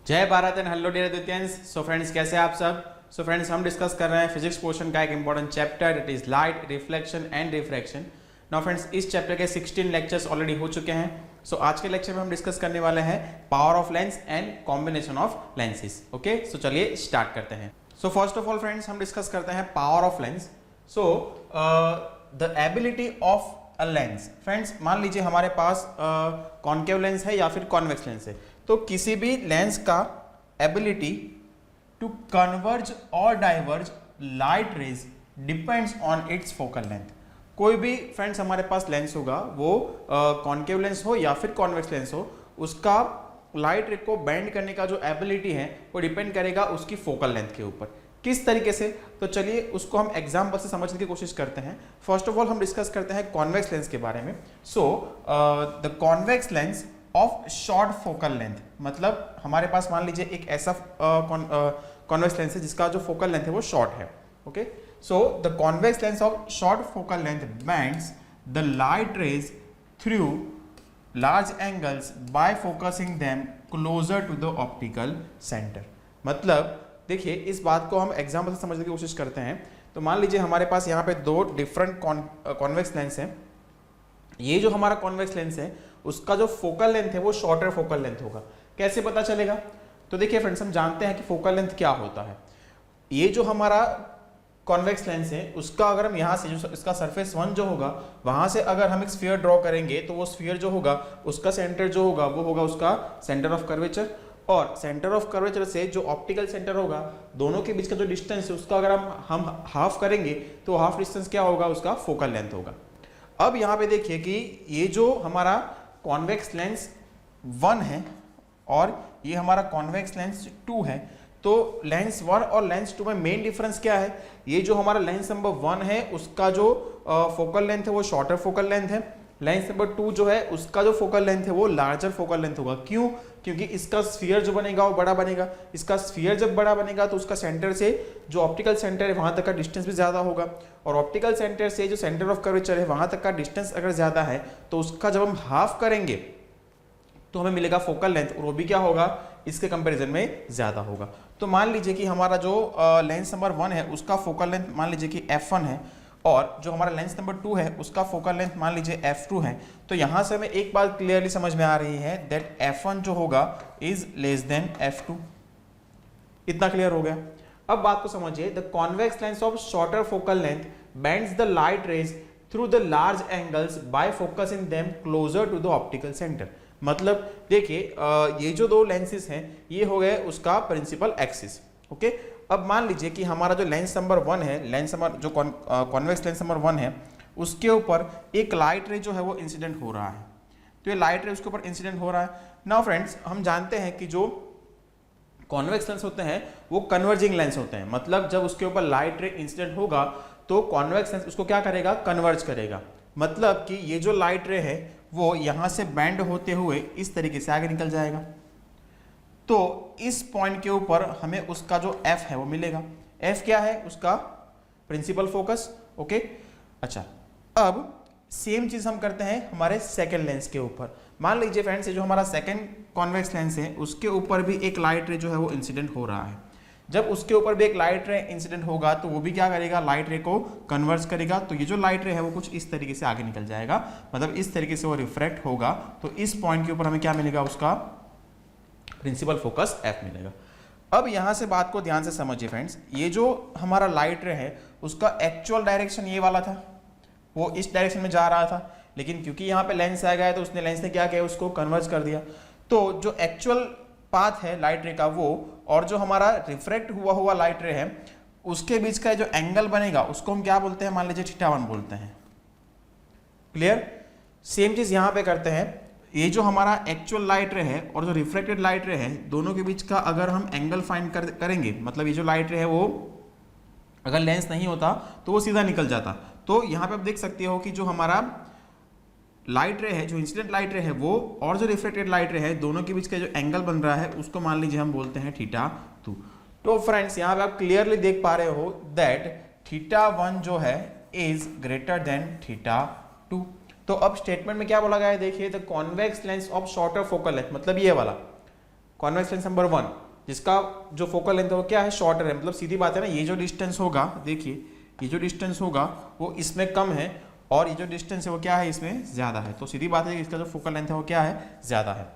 जय Bharat and hello dear Adityans. So friends, कैसे हैं आप सब। सो फ्रेंड्स, हम डिस्कस कर रहे हैं फिजिक्स पोर्शन का एक important chapter, it is light, reflection and refraction. Now friends, इस चैप्टर के 16 लेक्चर्स ऑलरेडी हो चुके हैं। सो आज के लेक्चर में हम डिस्कस करने वाले हैं power of lens and combination of lenses. Okay, so चलिए स्टार्ट करते हैं। So first of all friends, हम डिस्कस करते हैं power of lens. So the ability of a lens. Friends, मान लीजिए हमारे पास कॉन्केव लेंस है या फिर कॉन्वेक्स लेंस है, तो किसी भी लेंस का एबिलिटी टू कन्वर्ज और diverge light rays depends on its focal length. कोई भी फ्रेंड्स हमारे पास लेंस होगा, वो कॉन्केव लेंस हो या फिर कॉन्वेक्स लेंस हो, उसका लाइट रे को बेंड करने का जो एबिलिटी है वो डिपेंड करेगा उसकी फोकल लेंथ के ऊपर। किस तरीके से, तो चलिए उसको हम एग्जाम्पल से समझने की कोशिश करते हैं। फर्स्ट ऑफ ऑल हम डिस्कस करते हैं कॉन्वेक्स लेंस के बारे में। सो the convex lens of short focal length, मतलब हमारे पास मान लीजिए एक ऐसा कॉन्वेक्स लेंस है जिसका जो फोकल लेंथ है वो शॉर्ट है। Okay, so the convex lens of short focal length bends the light rays through large angles by focusing them closer to the optical centre. मतलब देखिए, इस बात को हम एग्जाम्पल से समझने की कोशिश करते हैं। तो मान लीजिए हमारे पास यहाँ पे दो डिफरेंट कॉन्वेक्स लेंस हैं। ये जो हमारा कॉन्वेक्स लेंस है उसका जो फोकल लेंथ है वो शॉर्टर फोकल लेंथ होगा। कैसे पता चलेगा? तो देखिए फ्रेंड्स, हम जानते हैं कि फोकल लेंथ क्या होता है। ये जो हमारा कॉन्वेक्स लेंस है उसका अगर हम यहाँ से जो इसका सरफेस वन जो होगा वहां से अगर हम एक स्फीयर ड्रॉ करेंगे तो वो स्फीयर जो होगा उसका सेंटर जो होगा वो होगा उसका सेंटर ऑफ कर्वेचर, और सेंटर ऑफ कर्वेचर से जो ऑप्टिकल सेंटर होगा दोनों के बीच का जो डिस्टेंस है उसका अगर हम हाफ करेंगे तो हाफ डिस्टेंस क्या होगा, उसका फोकल लेंथ होगा। अब यहाँ पे देखिए कि ये जो हमारा कॉन्वेक्स लेंस 1 है और ये हमारा कॉन्वेक्स लेंस 2 है, तो लेंस 1 और लेंस 2 में मेन डिफरेंस क्या है? ये जो हमारा लेंस नंबर 1 है उसका जो फोकल लेंथ है वो शॉर्टर फोकल लेंथ है। लेंस नंबर 2 जो है उसका जो फोकल लेंथ है वो लार्जर फोकल लेंथ होगा। क्यों? क्योंकि इसका स्फीयर जो बनेगा वो बड़ा बनेगा। इसका स्फीयर जब बड़ा बनेगा तो उसका सेंटर से जो ऑप्टिकल सेंटर है वहां तक का डिस्टेंस भी ज्यादा होगा, और ऑप्टिकल सेंटर से जो सेंटर ऑफ कर्वेचर है वहां तक का डिस्टेंस अगर ज्यादा है तो उसका जब हम हाफ करेंगे तो हमें मिलेगा फोकल लेंथ, और वो भी क्या होगा, इसके कंपैरिजन में ज्यादा होगा। तो मान लीजिए कि हमारा जो लेंस नंबर 1 है उसका फोकल लेंथ मान लीजिए कि f1 है, और जो हमारा लेंस नंबर 2 है उसका फोकल लेंथ मान लीजिए f2 है। तो यहां से हमें एक बात क्लियरली समझ में आ रही है दैट f1 जो होगा इज लेस देन f2। इतना क्लियर हो गया। अब बात को समझिए, the convex lens of shorter focal length bends the light rays through the large angles by focusing them closer to the optical centre. मतलब देखिए, ये जो दो लेंसेज हैं ये हो गए उसका प्रिंसिपल एक्सिस। ओके, अब मान लीजिए कि हमारा जो लेंस नंबर 1 है, लेंस नंबर जो कॉन्वेक्स लेंस नंबर 1 है उसके ऊपर एक लाइट रे जो है वो इंसिडेंट हो रहा है। तो ये लाइट रे उसके ऊपर इंसिडेंट हो रहा है। नाउ फ्रेंड्स, हम जानते हैं कि जो कॉन्वेक्स लेंस होते हैं वो कन्वर्जिंग लेंस होते हैं। मतलब जब उसके ऊपर लाइट रे इंसिडेंट होगा तो कॉन्वेक्स लेंस उसको क्या करेगा, कन्वर्ज करेगा। मतलब कि ये जो लाइट रे है वो यहां से बैंड होते हुए इस तरीके से आगे निकल जाएगा। तो इस पॉइंट के ऊपर हमें उसका जो f है वो मिलेगा। f क्या है? उसका प्रिंसिपल फोकस। ओके, अच्छा, अब सेम चीज हम करते हैं हमारे सेकंड लेंस के ऊपर। मान लीजिए फ्रेंड्स, ये जो हमारा सेकंड कॉन्वेक्स लेंस है उसके ऊपर भी एक लाइट रे जो है वो इंसिडेंट हो रहा है। जब उसके ऊपर भी एक लाइट रे इंसिडेंट होगा तो वो भी क्या करेगा, लाइट रे को कन्वर्ज करेगा। तो ये जो लाइट रे है वो कुछ इस तरीके से आगे निकल जाएगा, मतलब इस तरीके से वो रिफ्रैक्ट होगा। तो इस पॉइंट के ऊपर हमें क्या मिलेगा, उसका प्रिंसिपल फोकस f मिलेगा। अब यहां से बात को ध्यान से समझिए फ्रेंड्स, ये जो हमारा लाइट रे है उसका एक्चुअल डायरेक्शन ये वाला था, वो इस डायरेक्शन में जा रहा था, लेकिन क्योंकि यहाँ पे लेंस आ गया है तो उसने लेंस ने क्या किया, उसको कन्वर्ज कर दिया। तो जो एक्चुअल पाथ है लाइट रे का वो और जो हमारा रिफ्रैक्ट हुआ लाइट रे है उसके बीच का जो एंगल बनेगा उसको हम क्या बोलते हैं, मान लीजिए θ1 बोलते हैं। क्लियर? सेम चीज यहां पे करते हैं। ये जो हमारा एक्चुअल लाइट रे है और जो रिफ्लेक्टेड लाइट रे है दोनों के बीच का अगर हम एंगल फाइंड करेंगे, मतलब ये जो लाइट रे है वो अगर लेंस नहीं होता तो वो सीधा निकल जाता। तो यहाँ पे आप देख सकते हो कि जो हमारा लाइट रे है, जो इंसिडेंट लाइट रे है वो और जो रिफ्लेक्टेड लाइट रे है दोनों के बीच का जो एंगल बन रहा है उसको मान लीजिए हम बोलते हैं θ2। तो फ्रेंड्स, यहाँ पे आप क्लियरली देख पा रहे हो दैट θ1 जो है इज ग्रेटर देन θ2। तो अब स्टेटमेंट में क्या बोला गया है, देखिए, the convex lens of shorter focal length, मतलब ये वाला कॉन्वेक्स लेंस नंबर 1 जिसका जो फोकल लेंथ है वो क्या है, शॉर्टर है। मतलब सीधी बात है ना, ये जो डिस्टेंस होगा, देखिए ये जो डिस्टेंस होगा वो इसमें कम है और ये जो डिस्टेंस है वो क्या है, इसमें ज्यादा है। तो सीधी बात है कि इसका जो फोकल लेंथ है वो क्या है, ज्यादा है।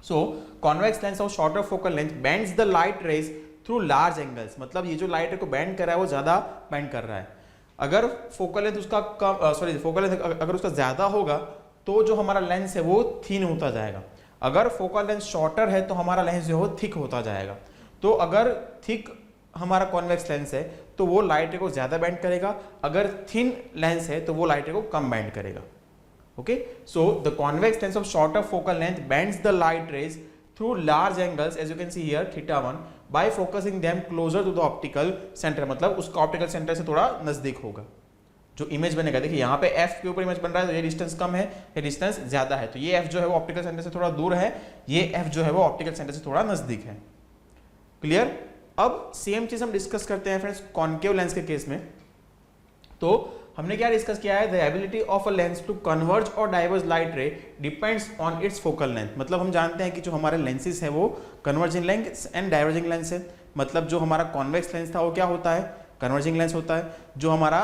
So convex lens of shorter focal length bends the light rays through large angles. मतलब ये जो लाइट रे को बेंड कर रहा है वो ज्यादा बेंड कर रहा है। अगर फोकल लेंथ उसका कम फोकल लेंथ अगर उसका ज्यादा होगा तो जो हमारा लेंस है वो थिन होता जाएगा। अगर फोकल लेंथ शॉर्टर है तो हमारा लेंस जो है थिक होता जाएगा। तो अगर थिक हमारा कॉन्वेक्स लेंस है तो वो लाइट रे को ज्यादा बेंड करेगा, अगर थिन लेंस है तो वो लाइट रे को कम बेंड करेगा। Okay, so the convex lens of shorter focal length bends the light rays through large angles, as you can see here theta 1, by focusing them closer to the optical center। मतलब उसका optical centre से थोड़ा नजदीक होगा जो image बनेगा। देखिए यहाँ पे f के ऊपर इमेज बन रहा है तो ये डिस्टेंस कम है, ये डिस्टेंस ज्यादा है, तो ये f जो है वो ऑप्टिकल सेंटर से थोड़ा दूर है, ये f जो है वो ऑप्टिकल सेंटर से थोड़ा नजदीक है। क्लियर। अब सेम चीज हम डिस्कस करते हैं फ्रेंड्स कॉन्केव लेंस के केस में। तो हमने क्या डिस्कस किया है, the ability of a lens to converge और diverge light ray depends on its focal length. मतलब हम जानते हैं कि जो हमारे लेंसेज है वो converging lens and diverging lens है। मतलब जो हमारा कॉन्वेक्स लेंस था वो क्या होता है, कन्वर्जिंग लेंस होता है। जो हमारा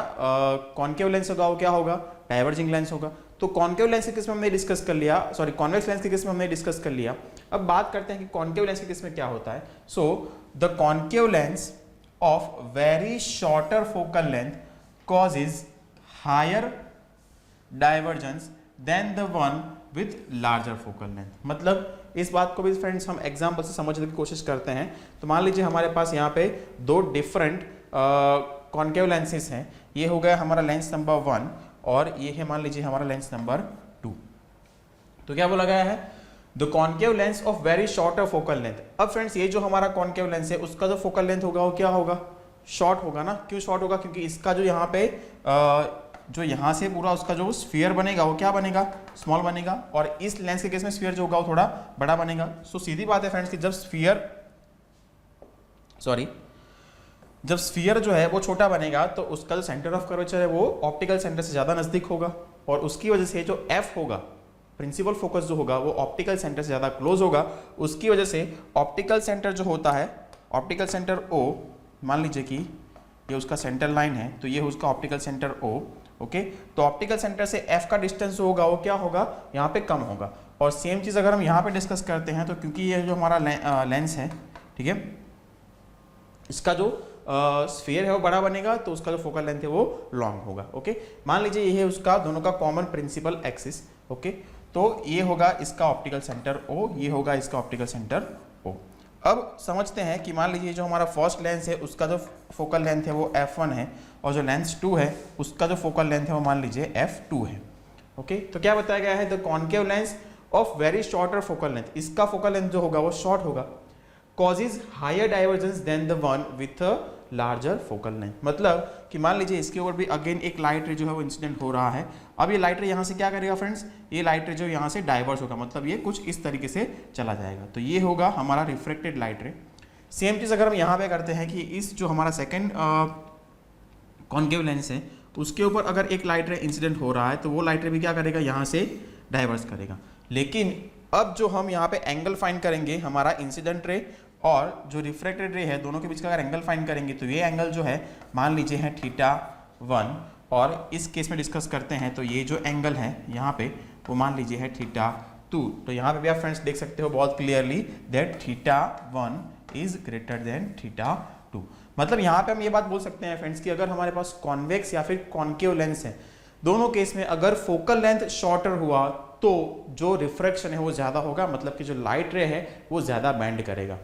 कॉन्केव लेंस होगा वो क्या होगा, डाइवर्जिंग लेंस होगा। तो कॉन्केव लेंस के केस में हमने डिस्कस कर लिया, सॉरी कॉन्वेक्स लेंस के केस में हमने डिस्कस कर लिया। अब बात करते हैं कि कॉन्केव लेंस के केस में क्या होता है। So the concave lens of very shorter focal length causes higher divergence than the one with larger focal length। मतलब इस बात को भी फ्रेंड्स हम एग्जांपल से समझने की कोशिश करते हैं। तो मान लीजिए हमारे पास यहाँ पे दो डिफरेंट कॉन्केव लेंसेज हैं। ये हो गया हमारा लेंस नंबर 1 और ये है मान लीजिए हमारा लेंस नंबर 2। तो क्या बोला गया है, the concave lens of very shorter focal length. अब फ्रेंड्स ये जो हमारा कॉन्केव लेंस है उसका जो फोकल लेंथ होगा वो क्या होगा, शॉर्ट होगा ना। क्यों शॉर्ट होगा, क्योंकि इसका जो यहाँ पे जो यहाँ से पूरा उसका जो स्फीयर बनेगा वो क्या बनेगा, स्मॉल बनेगा, और इस लेंस के केस में स्फीयर जो होगा वो थोड़ा बड़ा बनेगा। सो सीधी बात है फ्रेंड्स कि जब स्फीयर जो है वो छोटा बनेगा तो उसका जो सेंटर ऑफ कर्वेचर है वो ऑप्टिकल सेंटर से ज्यादा नजदीक होगा और उसकी वजह से जो एफ होगा, प्रिंसिपल फोकस जो होगा वो ऑप्टिकल सेंटर से ज्यादा क्लोज होगा। उसकी वजह से ऑप्टिकल सेंटर जो होता है, ऑप्टिकल सेंटर ओ, मान लीजिए कि ये उसका सेंटर लाइन है तो ये उसका ऑप्टिकल सेंटर ओ। ओके, तो ऑप्टिकल सेंटर से एफ का डिस्टेंस जो होगा वो क्या होगा, यहाँ पे कम होगा। और सेम चीज अगर हम यहाँ पे डिस्कस करते हैं तो क्योंकि ये जो हमारा लेंस है, ठीक है, इसका जो स्फीयर है वो बड़ा बनेगा तो उसका जो फोकल लेंथ है वो लॉन्ग होगा। ओके, मान लीजिए ये है उसका दोनों का कॉमन प्रिंसिपल एक्सिस। ओके, तो ये होगा इसका ऑप्टिकल सेंटर ओ, ये होगा इसका ऑप्टिकल सेंटर ओ। अब समझते हैं कि मान लीजिए जो हमारा फर्स्ट लेंस है उसका जो फोकल लेंथ है वो f1 है और जो लेंस 2 है उसका जो फोकल लेंथ है वो मान लीजिए f2 है। ओके, तो क्या बताया गया है, the concave lens of very shorter focal length, इसका फोकल लेंथ जो होगा वो शॉर्ट होगा, causes higher divergence than the one with a larger focal length। मतलब कि मान लीजिए इसके ऊपर भी अगेन एक लाइट रे जो है वो इंसिडेंट हो रहा है। अब ये लाइट रे यहाँ से क्या करेगा फ्रेंड्स, ये लाइट रे जो यहाँ से डाइवर्स होगा, मतलब ये कुछ इस तरीके से चला जाएगा, तो ये होगा हमारा रिफ्रेक्टेड लाइट रे। सेम चीज अगर हम यहाँ पे करते हैं कि इस जो हमारा सेकेंड कॉन्केव लेंस है उसके ऊपर अगर एक लाइट रे इंसिडेंट हो रहा है तो वो लाइट रे भी क्या करेगा, यहाँ से डाइवर्स करेगा। लेकिन अब जो हम यहाँ पे एंगल फाइंड करेंगे हमारा इंसिडेंट रे और जो रिफ्रेक्टेड रे है दोनों के बीच का अगर एंगल फाइंड करेंगे तो ये एंगल जो है मान लीजिए है θ1, और इस केस में डिस्कस करते हैं तो ये जो एंगल है यहाँ पे वो मान लीजिए है θ2। तो यहाँ पे भी आप फ्रेंड्स देख सकते हो बहुत clearly that θ1 is greater than θ2। मतलब यहाँ पे हम ये बात बोल सकते हैं फ्रेंड्स कि अगर हमारे पास कॉन्वेक्स या फिर कॉन्केव लेंस है, दोनों केस में अगर फोकल लेंथ शॉर्टर हुआ तो जो रिफ्रैक्शन है वो ज्यादा होगा, मतलब कि जो लाइट रे है वो ज्यादा बैंड करेगा।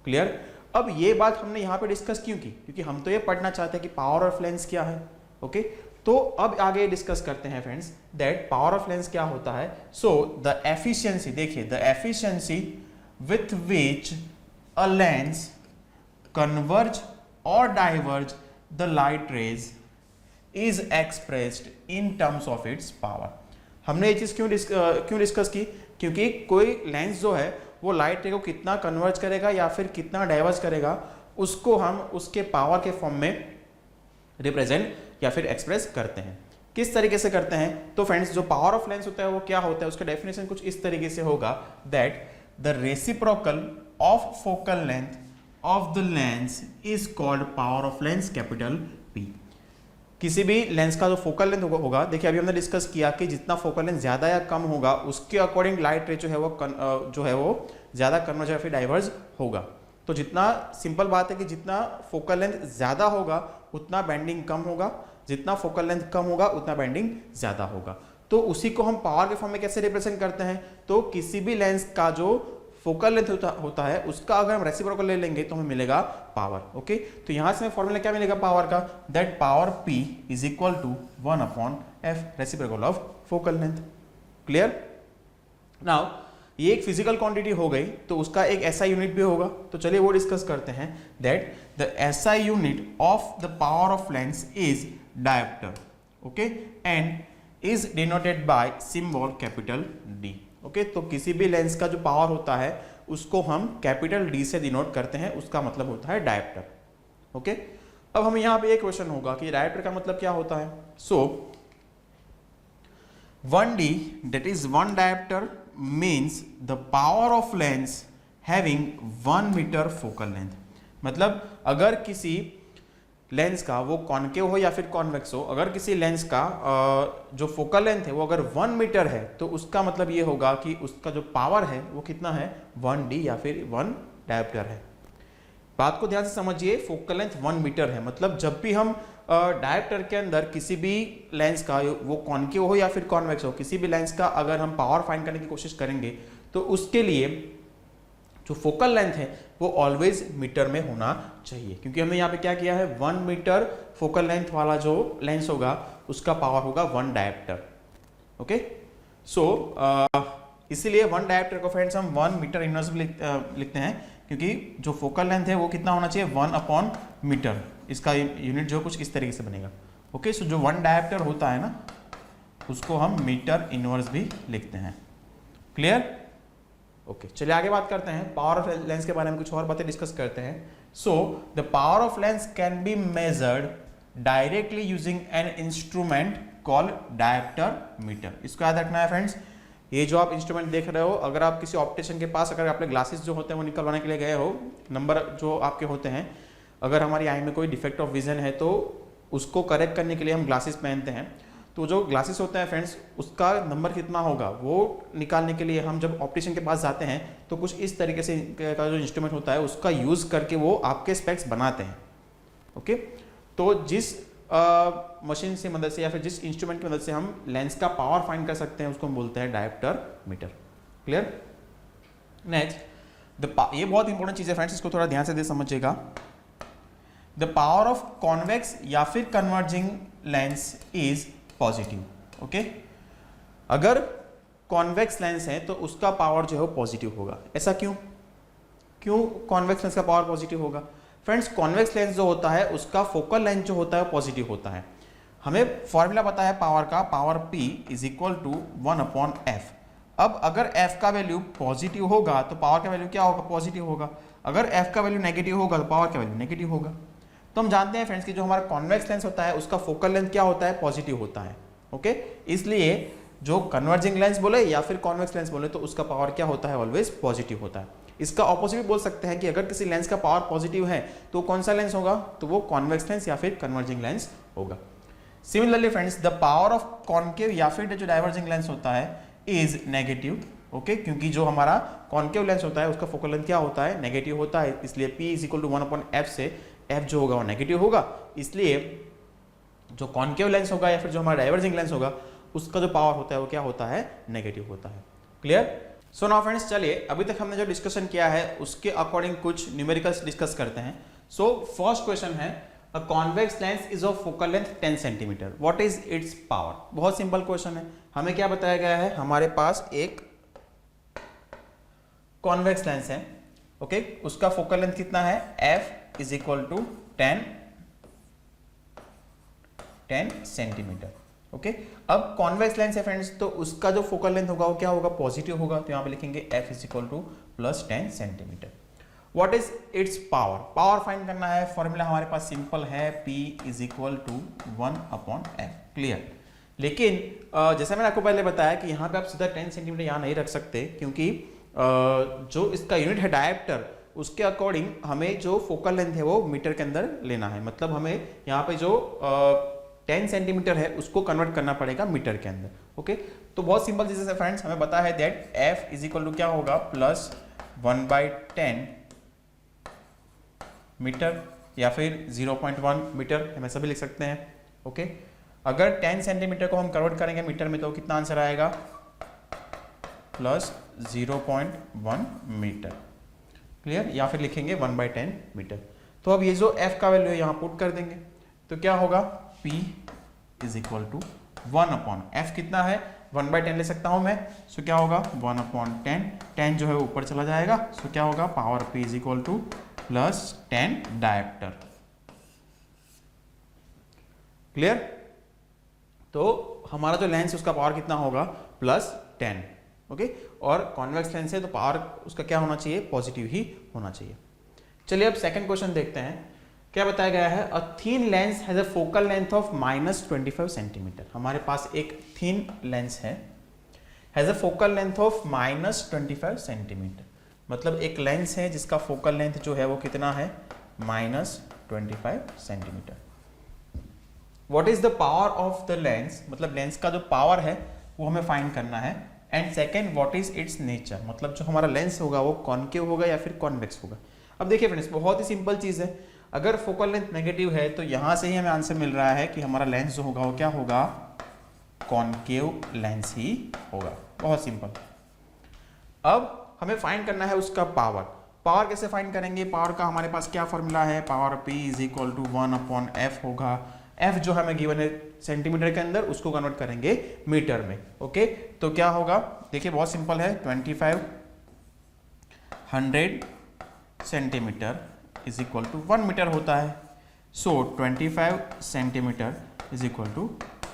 क्लियर। अब ये बात हमने यहाँ पे डिस्कस क्यों की, क्योंकि हम तो ये पढ़ना चाहते हैं कि पावर ऑफ लेंस क्या है। ओके, तो अब आगे डिस्कस करते हैं friends that power of lens क्या होता है। सो द एफिशिएंसी, देखिए the efficiency with which a lens converge और diverge the light rays is expressed in terms of its power. हमने ये चीज क्यों डिस्कस की, क्योंकि कोई लेंस जो है वो लाइट रे को कितना कन्वर्ज करेगा या फिर कितना डाइवर्ज करेगा उसको हम उसके पावर के फॉर्म में रिप्रेजेंट या फिर एक्सप्रेस करते हैं। किस तरीके से करते हैं, तो फ्रेंड्स जो पावर ऑफ लेंस होता है वो क्या होता है, उसका डेफिनेशन कुछ इस तरीके से होगा that the reciprocal of focal length of the lens is called power of lens capital P। किसी भी लेंस का जो फोकल लेंथ होगा, देखिए अभी हमने डिस्कस किया कि जितना फोकल लेंथ ज्यादा या कम होगा उसके अकॉर्डिंग लाइट रे जो है वो ज्यादा कन्वर्ज या फिर डाइवर्ज होगा। तो जितना सिंपल बात है कि जितना फोकल लेंथ ज्यादा होगा उतना बेंडिंग कम होगा, जितना फोकल लेंथ कम होगा उतना बेंडिंग ज्यादा होगा। तो उसी को हम पावर के फॉर्म में कैसे रिप्रेजेंट करते हैं, तो किसी भी लेंस का जो फोकल लेंथ होता है उसका अगर हम रेसिप्रोकल ले लेंगे तो हमें मिलेगा पावर। ओके, तो यहां से हमें फॉर्मूला क्या मिलेगा पावर का, that power P is equal to 1/f reciprocal of focal length. Clear. Now ये एक फिजिकल क्वांटिटी हो गई, तो उसका एक SI यूनिट भी होगा, तो चलिए वो डिस्कस करते हैं। That the SI unit of the power of lens is dioptre, okay, and is denoted by symbol capital D। Okay, तो किसी भी लेंस का जो पावर होता है उसको हम कैपिटल D से डिनोट करते हैं, उसका मतलब होता है डायोप्टर। ओके, अब हमें यहाँ पे एक क्वेश्चन होगा कि डायोप्टर का मतलब क्या होता है। सो 1D that is 1 diopter means the power of lens having 1 meter focal length। मतलब अगर किसी लेंस का वो कॉनकेव हो या फिर कॉन्वेक्स हो, अगर किसी लेंस का जो फोकल लेंथ है वो अगर 1 मीटर है तो उसका मतलब ये होगा कि उसका जो पावर है वो कितना है 1D या फिर 1 डायोप्टर है। बात को ध्यान से समझिए, फोकल लेंथ 1 मीटर है, मतलब जब भी हम डायोप्टर के अंदर किसी भी लेंस का वो कॉनकेव हो या फिर कॉन्वेक्स हो, किसी भी लेंस का अगर हम पावर फाइंड करने की कोशिश करेंगे तो उसके लिए जो फोकल लेंथ है वो ऑलवेज मीटर में होना चाहिए, क्योंकि हमने यहाँ पे क्या किया है 1 मीटर फोकल लेंथ वाला जो लेंस होगा उसका पावर होगा 1 डायोप्टर। ओके, सो इसीलिए 1 डायोप्टर को फ्रेंड्स हम 1 मीटर इनवर्स लिखते हैं, क्योंकि जो फोकल लेंथ है वो कितना होना चाहिए 1/मीटर। इसका यूनिट जो कुछ इस तरीके से बनेगा। ओके, सो जो 1 डायोप्टर होता है ना उसको हम मीटर इनवर्स भी लिखते हैं। क्लियर। ओके, चलिए आगे बात करते हैं, पावर ऑफ लेंस के बारे में कुछ और बातें डिस्कस करते हैं। So the power of lens can be measured directly using an instrument called dioptre meter. इसको याद रखना है फ्रेंड्स। ये जो आप इंस्ट्रूमेंट देख रहे हो, अगर आप किसी ऑप्टिशियन के पास अगर आपने ग्लासेस जो होते हैं वो निकलवाने के लिए गए हो, नंबर जो आपके होते हैं, अगर हमारी आई में कोई डिफेक्ट ऑफ विजन है तो उसको करेक्ट करने के लिए हम ग्लासेस पहनते हैं। तो जो ग्लासेस होते हैं फ्रेंड्स उसका नंबर कितना होगा वो निकालने के लिए हम जब ऑप्टिशियन के पास जाते हैं तो कुछ इस तरीके से का जो इंस्ट्रूमेंट होता है उसका यूज करके वो आपके स्पेक्स बनाते हैं। ओके, तो जिस मशीन से मदद से या फिर जिस इंस्ट्रूमेंट की मदद से हम लेंस का पावर फाइंड कर सकते हैं उसको हम बोलते हैं डायोप्टर मीटर। क्लियर। नेक्स्ट, ये बहुत इंपॉर्टेंट चीज है फ्रेंड्स, इसको थोड़ा ध्यान से समझिएगा। द पावर ऑफ कॉन्वेक्स या फिर converging lens is positive. Okay, अगर कॉन्वेक्स लेंस है तो उसका पावर जो है वो पॉजिटिव होगा। ऐसा क्यों कॉन्वेक्स लेंस का पावर पॉजिटिव होगा? फ्रेंड्स, कॉन्वेक्स लेंस जो होता है उसका फोकल लेंथ जो होता है पॉजिटिव होता है। हमें फॉर्मूला पता है पावर का, power P is equal to 1/f। अब अगर f का वैल्यू पॉजिटिव होगा तो पावर का वैल्यू क्या होगा? पॉजिटिव होगा। अगर f का वैल्यू नेगेटिव होगा तो पावर का वैल्यू नेगेटिव होगा। तो हम जानते हैं फ्रेंड्स कि जो हमारा कॉन्वेक्स लेंस होता है उसका फोकल लेंथ क्या होता है? पॉजिटिव होता है। ओके, इसलिए जो कन्वर्जिंग लेंस बोले या फिर कॉन्वेक्स लेंस बोले तो उसका पावर क्या होता है? ऑलवेज पॉजिटिव होता है। इसका ऑपोजिट भी बोल सकते हैं कि अगर किसी लेंस का पावर पॉजिटिव है तो कौन सा लेंस होगा? तो वो कॉन्वेक्स लेंस या फिर कन्वर्जिंग लेंस होगा। Similarly friends, the power of concave या फिर जो डाइवर्जिंग लेंस होता है इज नेगेटिव। ओके, क्योंकि जो हमारा कॉन्केव लेंस होता है उसका फोकल लेंथ क्या होता है? नेगेटिव होता है, इसलिए P is equal to 1/f से f जो होगा वो नेगेटिव होगा। इसलिए जो कॉन्केव लेंस होगा या फिर जो हमारा डाइवर्जिंग लेंस होगा उसका जो पावर होता है वो क्या होता है? नेगेटिव होता है। क्लियर। सो नाउ फ्रेंड्स, चलिए अभी तक हमने जो डिस्कशन किया है उसके अकॉर्डिंग कुछ न्यूमेरिकल्स डिस्कस करते हैं। सो फर्स्ट क्वेश्चन है, a convex lens is of focal length 10 centimetre, what is its power? बहुत सिंपल क्वेश्चन है। हमें क्या बताया गया है? हमारे पास एक कॉन्वेक्स लेंस है। ओके, उसका फोकल लेंथ कितना है? f is equal to 10 centimetre. Okay, अब कॉन्वेक्स लेंस है फ्रेंड्स तो उसका जो फोकल लेंथ होगा वो क्या होगा? पॉजिटिव होगा। तो यहां पे लिखेंगे f is equal to plus 10 centimetre. What is its power? Power find करना है। फॉर्मूला हमारे पास सिंपल है, P is equal to 1/f। Clear. लेकिन जैसे मैंने आपको पहले बताया कि यहाँ पे आप सीधा 10 सेंटीमीटर यहाँ नहीं रख सकते, क्योंकि जो इसका यूनिट है डायप्टर, उसके अकॉर्डिंग हमें जो फोकल लेंथ है वो मीटर के अंदर लेना है। मतलब हमें यहाँ पे जो 10 सेंटीमीटर है उसको कन्वर्ट करना पड़ेगा मीटर के अंदर। ओके, तो बहुत सिंपल चीज़ है फ्रेंड्स, हमें पता है that F is equal to क्या होगा, प्लस 1/10 मीटर या फिर 0.1 मीटर, हम ऐसा भी लिख सकते हैं। ओके, अगर 10 सेंटीमीटर को हम कन्वर्ट करेंगे मीटर में तो कितना आंसर आएगा, प्लस 0.1 मीटर। क्लियर, या फिर लिखेंगे 1/10 मीटर। तो अब ये जो f का वैल्यू है यहाँ पुट कर देंगे तो क्या होगा, p is equal to 1/f कितना है, 1/10 ले सकता हूँ मैं, सो क्या होगा 1/10, 10 जो है ऊपर चला जाएगा, सो क्या होगा power p is equal to plus 10 dioptre. Clear, तो हमारा जो लेंस है उसका पावर कितना होगा, प्लस 10। ओके, और कॉन्वेक्स लेंस है तो पावर उसका क्या होना चाहिए, पॉजिटिव ही होना चाहिए। चलिए अब सेकंड क्वेश्चन देखते हैं, क्या बताया गया है, a thin lens has a focal length of -25 centimetre. हमारे पास एक थीन लेंस है, has a focal length of -25 centimetre, मतलब एक लेंस है जिसका फोकल लेंथ जो है वो कितना है, -25 centimetre. What is the power of the lens, मतलब लेंस का जो पावर है वो हमें फाइंड करना है। And second, what is it's nature, मतलब जो हमारा लेंस होगा वो कॉन्केव होगा या फिर कॉन्वेक्स होगा। अब देखिए फ्रेंड्स, बहुत ही सिंपल चीज है, अगर फोकल लेंथ नेगेटिव है तो यहां से ही हमें आंसर मिल रहा है कि हमारा लेंस जो होगा वो क्या होगा, कॉन्केव लेंस ही होगा। बहुत सिंपल। अब हमें फाइंड करना है उसका पावर। पावर कैसे फाइंड करेंगे, पावर का हमारे पास क्या फॉर्मूला है, power p is equal to 1/f होगा। f जो हमें गिवन है सेंटीमीटर के अंदर, उसको कन्वर्ट करेंगे मीटर में। ओके, तो क्या होगा, देखिए बहुत सिंपल है, 2500 centimetre is equal to 1 metre होता है। So 25 centimetre is equal to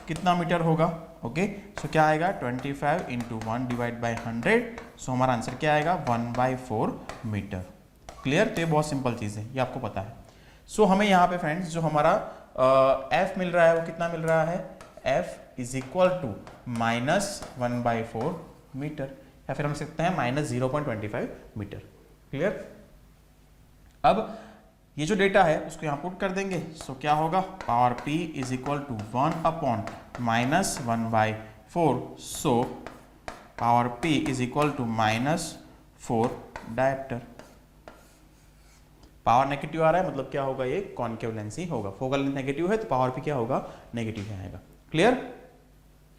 कितना मीटर होगा। ओके, सो क्या आएगा, 25 इंटू 1 डिवाइड बाई 100, सो हमारा आंसर क्या आएगा, 1/4 मीटर। क्लियर, तो ये बहुत सिंपल चीज़ है, ये आपको पता है। सो हमें यहाँ पे फ्रेंड्स जो हमारा f मिल रहा है वो कितना मिल रहा है, f is equal to -1/4 metre, या फिर हम सकते हैं -0.25 मीटर। क्लियर, अब ये जो डेटा है उसको यहाँ पुट कर देंगे, सो क्या होगा, power p is equal to 1/-1/4, so power p is equal to -4 dioptre. Power negative आ रहा है मतलब क्या होगा, ये कॉन्केव लेंस ही होगा। फोकल लेंथ नेगेटिव है तो पावर भी क्या होगा, नेगेटिव ही आएगा। Clear,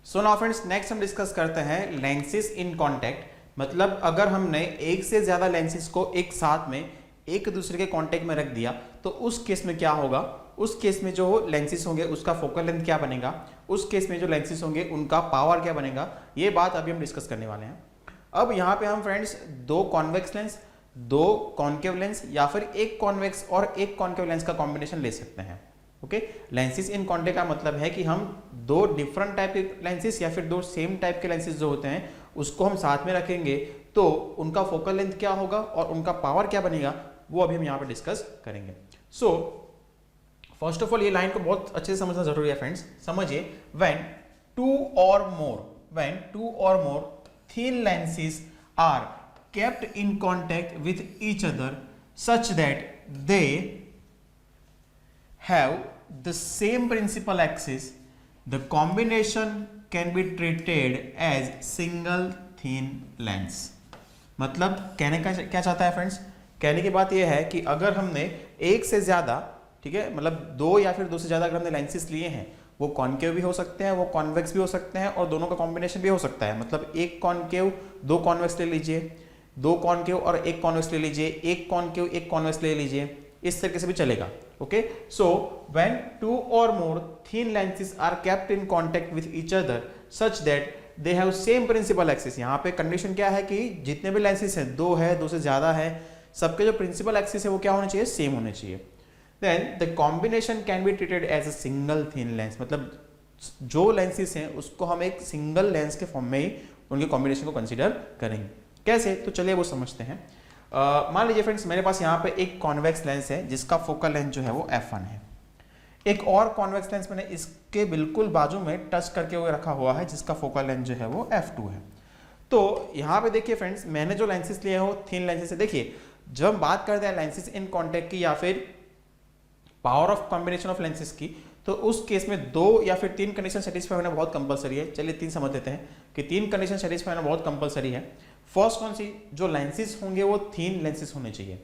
so now friends next हम डिस्कस करते हैं लेंसेज इन कॉन्टेक्ट। मतलब अगर हमने एक से ज्यादा लेंसेज को एक साथ में एक दूसरे के कॉन्टेक्ट में रख दिया तो उस केस में क्या होगा, उस केस में जो लेंसेज होंगे उसका फोकल लेंथ क्या बनेगा, उस केस में जो लेंसेज होंगे उनका पावर क्या बनेगा, ये बात अभी हम डिस्कस करने वाले हैं। अब यहाँ पे हम फ्रेंड्स दो कॉन्वेक्स लेंस, दो कॉन्केव लेंस या फिर एक कॉन्वेक्स और एक कॉन्केव लेंस का कॉम्बिनेशन ले सकते हैं। ओके, लेंसेज इन कॉन्टेक्ट का मतलब है कि हम दो डिफरेंट टाइप के लेंसेज या फिर दो सेम टाइप के लेंसेज जो होते हैं उसको हम साथ में रखेंगे तो उनका फोकल लेंथ क्या होगा और उनका पावर क्या बनेगा, वो अभी हम यहाँ पे डिस्कस करेंगे। सो फर्स्ट ऑफ ऑल ये लाइन को बहुत अच्छे से समझना जरूरी है फ्रेंड्स। समझिए, व्हेन टू और मोर thin lenses are kept in contact with each other such that they have the same principal axis, the combination can be treated as single thin lens। मतलब कहने का क्या चाहता है फ्रेंड्स, कहने की बात यह है कि अगर हमने एक से ज्यादा, ठीक है, मतलब दो या फिर दो से ज्यादा अगर हमने लेंसेज लिए हैं, वो कॉन्केव भी हो सकते हैं, वो कॉन्वेक्स भी हो सकते हैं और दोनों का कॉम्बिनेशन भी हो सकता है। मतलब एक कॉन्केव दो कॉन्वेक्स ले लीजिए, दो कॉन्केव और एक कॉन्वेक्स ले लीजिए, एक कॉन्केव एक कॉन्वेक्स ले लीजिए, इस तरीके से भी चलेगा। ओके, सो व्हेन टू और more thin lenses are kept in contact with each other such that they have same principal axis. यहाँ पे कंडीशन क्या है कि जितने भी लेंसेज हैं, दो है, दो से ज्यादा है, सबके जो प्रिंसिपल एक्सिस है वो क्या होने चाहिए, सेम होने चाहिए। Then the combination can be treated as a single thin lens। मतलब जो लेंसेज हैं उसको हम एक सिंगल लेंस के फॉर्म में ही उनके कॉम्बिनेशन को कंसीडर करेंगे। कैसे, तो चलिए वो समझते हैं। मान लीजिए फ्रेंड्स मेरे पास यहाँ पे एक कॉन्वेक्स लेंस है जिसका फोकल लेंथ जो है वो f1 है। एक और कॉन्वेक्स लेंस मैंने इसके बिल्कुल बाजू में टच करके हुए रखा हुआ है जिसका फोकल लेंथ जो है वो f2 है। तो यहाँ पे देखिए फ्रेंड्स, मैंने जो लेंसेज लिए हैं वो थिन लेंसेज है। देखिए जब हम बात करते हैं लेंसेज इन कॉन्टैक्ट की या फिर power of combination of lenses की, तो उस केस में 2 या फिर 3 कंडीशन सेटिस्फाई होना बहुत कंपलसरी है। चलिए 3 समझ लेते हैं कि 3 कंडीशन सेटिस्फाई होना बहुत कंपलसरी है। फर्स्ट कौन सी, जो लेंसेज होंगे वो थिन लेंसेज होने चाहिए,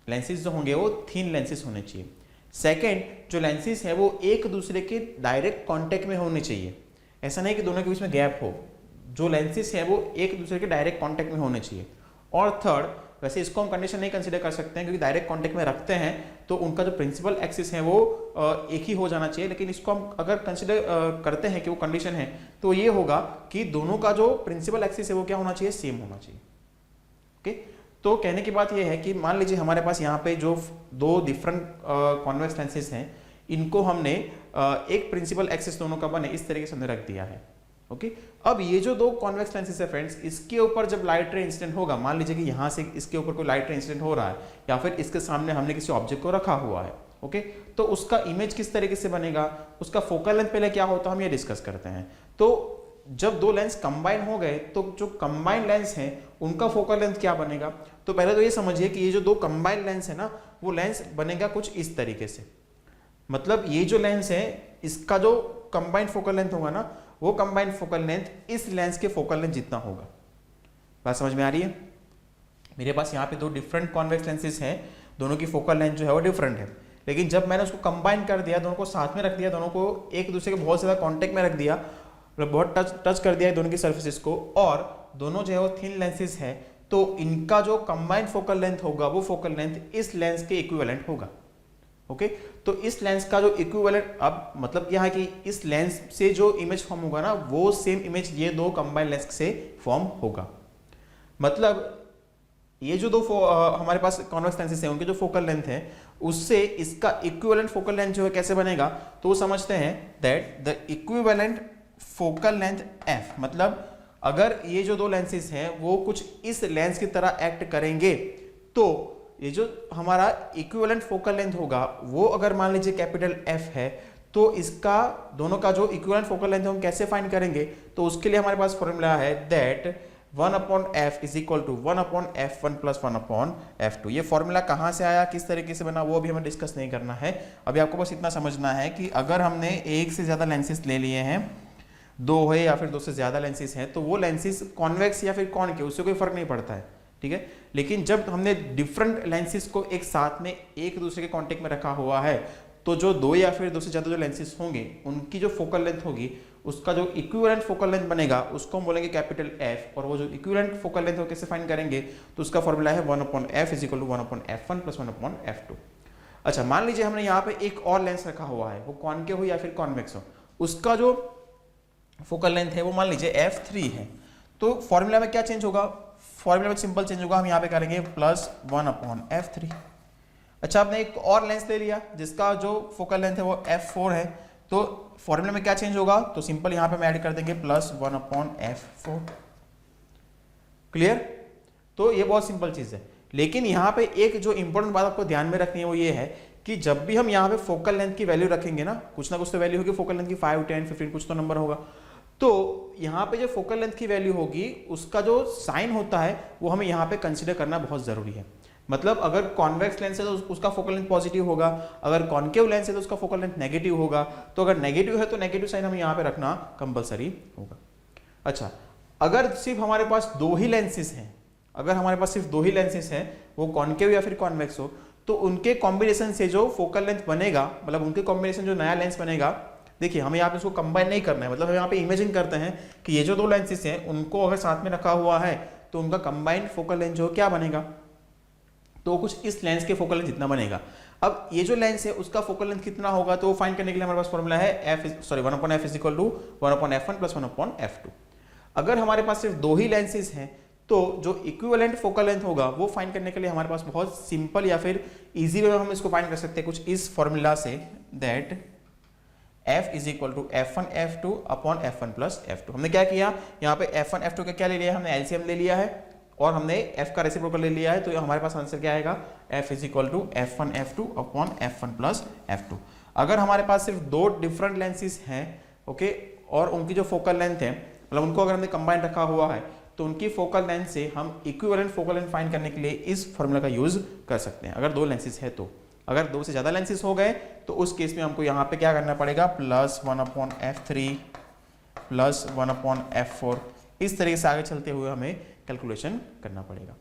लेंसेज जो होंगे वो थिन लेंसेज होने चाहिए। सेकेंड, जो लेंसेज है वो एक दूसरे के डायरेक्ट कॉन्टैक्ट में होने चाहिए, ऐसा नहीं कि दोनों के बीच में गैप हो, जो लेंसेज है वो एक दूसरे के डायरेक्ट कॉन्टैक्ट में होने चाहिए। और थर्ड, वैसे इसको हम कंडीशन नहीं कंसीडर कर सकते हैं क्योंकि डायरेक्ट कॉन्टैक्ट में रखते हैं तो उनका जो प्रिंसिपल एक्सिस है वो एक ही हो जाना चाहिए, लेकिन इसको हम अगर कंसीडर करते हैं कि वो कंडीशन है तो ये होगा कि दोनों का जो प्रिंसिपल एक्सिस है वो क्या होना चाहिए, सेम होना चाहिए। ओके, तो कहने की बात ये है कि मान लीजिए हमारे पास यहाँ पे जो 2 डिफरेंट कॉन्वेक्स लेंसेज हैं, इनको हमने एक प्रिंसिपल एक्सिस दोनों का बने इस तरीके से हमने रख दिया है। ओके, अब ये जो 2 कॉन्वेक्स लेंसेज है फ्रेंड्स, इसके ऊपर जब लाइट रे इंसिडेंट होगा, मान लीजिए कि यहाँ से इसके ऊपर कोई लाइट रे इंसिडेंट हो रहा है या फिर इसके सामने हमने किसी ऑब्जेक्ट को रखा हुआ है, ओके, तो उसका इमेज किस तरीके से बनेगा, उसका फोकल लेंथ पहले क्या होता है हम ये डिस्कस करते हैं। तो जब 2 लेंस कंबाइन हो गए तो जो कंबाइन लेंस है उनका फोकल लेंथ क्या बनेगा। तो पहले तो ये समझिए कि ये जो 2 कंबाइन लेंस है ना, वो लेंस बनेगा कुछ इस तरीके से। मतलब ये जो लेंस है इसका जो कंबाइंड फोकल लेंथ होगा ना, वो कंबाइंड फोकल लेंथ इस लेंस के फोकल लेंथ जितना होगा। बात समझ में आ रही है। मेरे पास यहाँ पे 2 डिफरेंट कॉन्वेक्स लेंसेज हैं, दोनों की फोकल लेंथ जो है वो डिफरेंट है, लेकिन जब मैंने उसको कंबाइन कर दिया, दोनों को साथ में रख दिया, दोनों को एक दूसरे के बहुत ज्यादा कॉन्टेक्ट में रख दिया, मतलब बहुत टच कर दिया दोनों की सर्फेसिस को, और दोनों जो है वो थिन लेंसेज है, तो इनका जो कंबाइंड फोकल लेंथ होगा वो फोकल लेंथ इस लेंस के इक्विवेलेंट होगा। ओके, तो इस लेंस का जो इक्विवेलेंट, अब मतलब यह है कि इस लेंस से जो इमेज फॉर्म होगा ना, वो सेम इमेज ये 2 कंबाइंड लेंस से फॉर्म होगा। मतलब ये जो 2 हमारे पास कॉन्वेक्स लेंसेज हैं, उनके जो फोकल लेंथ है उससे इसका इक्विवेलेंट फोकल लेंथ जो है कैसे बनेगा, तो वो समझते हैं that the equivalent focal length f, मतलब अगर ये जो 2 लेंसेज हैं वो कुछ इस लेंस की तरह एक्ट करेंगे, तो ये जो हमारा इक्विवेलेंट फोकल लेंथ होगा वो अगर मान लीजिए कैपिटल F है, तो इसका दोनों का जो इक्विवेलेंट फोकल लेंथ हम कैसे फाइंड करेंगे, तो उसके लिए हमारे पास फॉर्मूला है that 1/f is equal to 1/f1 plus 1/f2। ये फॉर्मूला कहाँ से आया, किस तरीके से बना, वो भी हमें डिस्कस नहीं करना है। अभी आपको बस इतना समझना है कि अगर हमने एक से ज्यादा लेंसेज ले लिए हैं, 2 है या फिर 2 से ज्यादा लेंसेज हैं, तो वो लेंसेज कॉन्वेक्स या फिर कॉनकेव, उससे कोई फर्क नहीं पड़ता है, ठीक है। लेकिन जब हमने डिफरेंट लेंसेज को एक साथ में एक दूसरे के कांटेक्ट में रखा हुआ है, तो जो 2 या फिर 2 से ज्यादा जो लेंसेज होंगे उनकी जो फोकल लेंथ होगी, उसका जो इक्विवेलेंट फोकल लेंथ बनेगा उसको हम बोलेंगे कैपिटल F, और वो जो इक्विवेलेंट फोकल लेंथ हो कैसे फाइंड करेंगे, तो उसका फॉर्मूला है 1/f is equal to 1/f1 plus 1/f2। अच्छा, मान लीजिए हमने यहाँ पे एक और लेंस रखा हुआ है, वो कॉनकेव हो या फिर कॉन्वेक्स हो, उसका जो फोकल लेंथ है वो मान लीजिए f3 है, तो फॉर्मूला में क्या चेंज होगा, फॉर्मूला में सिंपल चेंज होगा, हम यहाँ पे करेंगे प्लस 1/f3। अच्छा, आपने एक और लेंस ले लिया जिसका जो फोकल लेंथ है वो f4 है, तो फॉर्मूला में क्या चेंज होगा, तो सिंपल यहाँ पे हम ऐड कर देंगे प्लस 1/f4। क्लियर। तो ये बहुत सिंपल चीज है, लेकिन यहाँ पे एक जो इंपॉर्टेंट बात आपको ध्यान में रखनी है वो ये है कि जब भी हम यहाँ पे फोकल लेंथ की वैल्यू रखेंगे ना कुछ तो वैल्यू होगी फोकल लेंथ की, 5, 10, 15 कुछ तो नंबर होगा, तो यहाँ पे जो फोकल लेंथ की वैल्यू होगी उसका जो साइन होता है वो हमें यहाँ पे कंसीडर करना बहुत जरूरी है। मतलब अगर कॉन्वेक्स लेंस है तो उसका फोकल लेंथ पॉजिटिव होगा, अगर कॉनकेव लेंस है तो उसका फोकल लेंथ नेगेटिव होगा, तो अगर नेगेटिव है तो नेगेटिव साइन हमें यहाँ पे रखना कंपलसरी होगा। अच्छा, अगर सिर्फ हमारे पास 2 ही लेंसेज हैं, अगर हमारे पास सिर्फ 2 ही लेंसेज हैं, वो कॉनकेव या फिर कॉन्वेक्स हो, तो उनके कॉम्बिनेशन से जो फोकल लेंथ बनेगा, मतलब उनके कॉम्बिनेशन जो नया लेंस बनेगा, देखिए हमें यहाँ पे इसको कंबाइन नहीं करना है, मतलब हम यहाँ पे इमेजिन करते हैं कि ये जो 2 लेंसेज हैं उनको अगर साथ में रखा हुआ है तो उनका कंबाइंड फोकल लेंथ जो क्या बनेगा, तो कुछ इस लेंस के फोकल लेंथ जितना बनेगा। अब ये जो लेंस है उसका फोकल लेंथ कितना होगा, तो फाइंड करने के लिए हमारे पास फॉर्मूला है 1/f is equal to 1/f1 plus 1/f2। अगर हमारे पास सिर्फ 2 ही लेंसेज हैं तो जो इक्विवेलेंट फोकल लेंथ होगा वो फाइंड करने के लिए हमारे पास बहुत सिंपल या फिर इजी वे में हम इसको फाइंड कर सकते हैं कुछ इस फॉर्मूला से, that f is equal to f1 f2 upon f1 plus f2। हमने क्या किया, यहाँ पे f1 f2 का क्या ले लिया, हमने एलसीएम ले लिया है और हमने f का रेसिप्रोकल ले लिया है, तो हमारे पास आंसर क्या आएगा, f is equal to f1 f2 upon f1 plus f2। अगर हमारे पास सिर्फ 2 डिफरेंट लेंसेज हैं, ओके, और उनकी जो फोकल लेंथ है, मतलब उनको अगर हमने कंबाइन रखा हुआ है, तो उनकी फोकल लेंथ से हम इक्विवेलेंट फोकल लेंथ फाइंड करने के लिए इस फॉर्मूला का यूज कर सकते हैं। अगर दो लेंसेज है तो, अगर दो से ज्यादा लेंसेज हो गए तो उस केस में हमको यहाँ पे क्या करना पड़ेगा, +1/f3 +1/f4, इस तरीके से आगे चलते हुए हमें कैलकुलेशन करना पड़ेगा।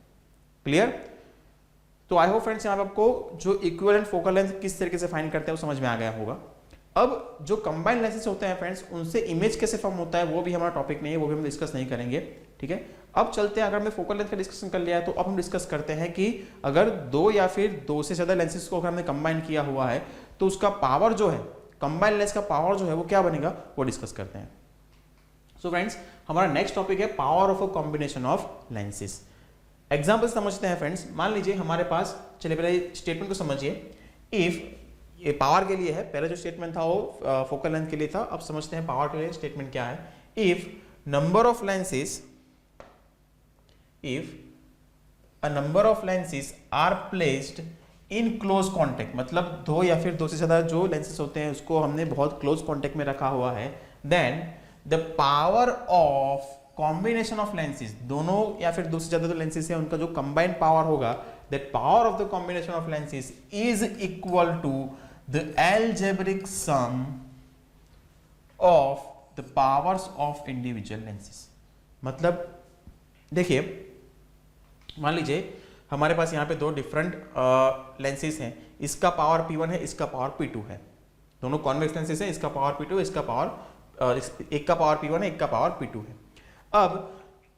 क्लियर? तो आई होप फ्रेंड्स यहाँ पे आपको जो इक्विवेलेंट फोकल लेंथ किस तरीके से फाइंड करते हैं वो समझ में आ गया होगा। अब जो कंबाइंड लेंसेज होते हैं फ्रेंड्स, उनसे इमेज कैसे फॉर्म होता है वो भी हमारा टॉपिक नहीं है, वो भी हम डिस्कस नहीं करेंगे। ठीक है, अब चलते हैं, अगर हमने फोकल लेंथ का डिस्कशन कर लिया है तो अब हम डिस्कस करते हैं कि अगर दो या फिर दो से ज्यादा लेंसेज को अगर हमने कंबाइन किया हुआ है तो उसका पावर जो है, कंबाइंड लेंस का पावर जो है वो क्या बनेगा, वो डिस्कस करते हैं। सो फ्रेंड्स, हमारा नेक्स्ट टॉपिक है power of a combination of lenses. Example समझते हैं फ्रेंड्स। मान लीजिए हमारे पास, चलिए पहले स्टेटमेंट को समझिए। इफ, ये पावर के लिए है, पहले जो स्टेटमेंट था वो फोकल लेंथ के लिए था, अब समझते हैं पावर के लिए स्टेटमेंट क्या है। If number of lenses, if a number of lenses are placed in close contact, मतलब दो या फिर दो से ज्यादा जो लेंसेज होते हैं उसको हमने बहुत क्लोज कांटेक्ट में रखा हुआ है, then the power of combination of lenses, दोनों या फिर दो से ज्यादा जो लेंसेज है उनका जो कंबाइंड पावर होगा, that power of the combination of lenses is equal to the algebraic sum of the powers of individual lenses। मतलब देखिए, मान लीजिए हमारे पास यहाँ पे दो डिफरेंट लेंसेज हैं, इसका पावर P1 है, इसका पावर P2 है, दोनों कॉन्वेक्स लेंसेज हैं, इसका पावर P2, इसका पावर एक का पावर P1 है, एक का पावर P2 है। अब